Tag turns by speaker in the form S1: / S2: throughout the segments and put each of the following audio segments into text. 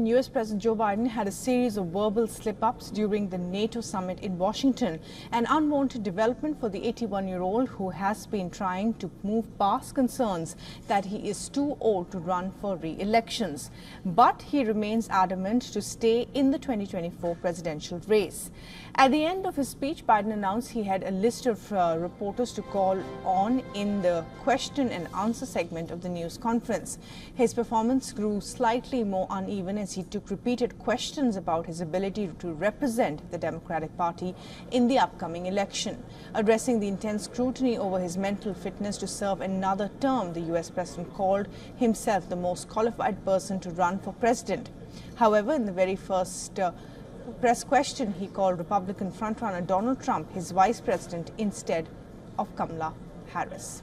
S1: U.S. President Joe Biden had a series of verbal slip-ups during the NATO Summit in Washington, an unwanted development for the 81-year-old who has been trying to move past concerns that he is too old to run for re-elections. But he remains adamant to stay in the 2024 presidential race. At the end of his speech, Biden announced he had a list of reporters to call on in the question and answer segment of the news conference. His performance grew slightly more uneven as he took repeated questions about his ability to represent the Democratic Party in the upcoming election. Addressing the intense scrutiny over his mental fitness to serve another term, the U.S. president called himself the most qualified person to run for president. However, in the very first press question, he called Republican frontrunner Donald Trump his vice president instead of Kamala Harris.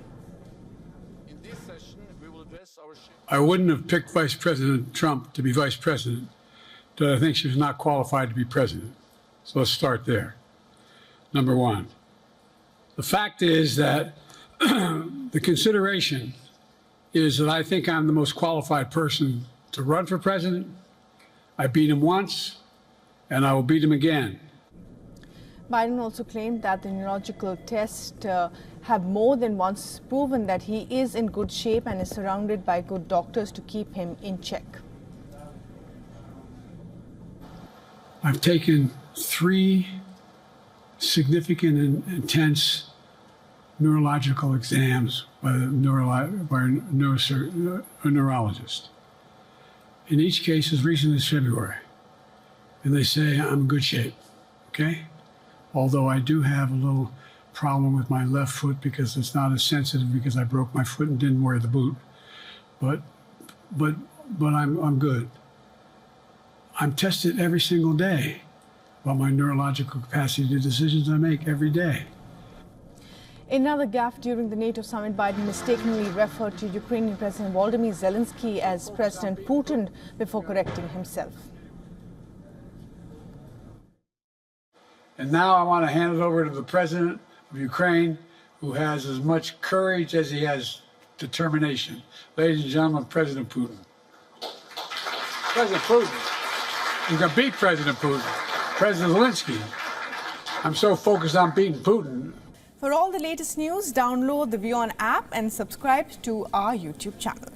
S2: In this session, we will address our...
S3: I wouldn't have picked Vice President Trump to be vice president, but I think she was not qualified to be president. So let's start there. Number one, the fact is that the consideration is that I think I'm the most qualified person to run for president. I beat him once, and I will beat him again.
S1: Biden also claimed that the neurological tests have more than once proven that he is in good shape and is surrounded by good doctors to keep him in check.
S3: I've taken 3 significant and intense neurological exams by a neurologist. In each case, as recently as February. And they say I'm in good shape, okay? Although I do have a little problem with my left foot because it's not as sensitive because I broke my foot and didn't wear the boot. But I'm good. I'm tested every single day about my neurological capacity, the decisions I make every day.
S1: In another gaffe during the NATO summit, Biden mistakenly referred to Ukrainian President Volodymyr Zelensky as President Putin before correcting himself.
S3: And now I want to hand it over to the president of Ukraine, who has as much courage as he has determination. Ladies and gentlemen, President Putin. President Putin. You can beat President Putin. President Zelensky. I'm so focused on beating Putin.
S1: For all the latest news, download the WION app and subscribe to our YouTube channel.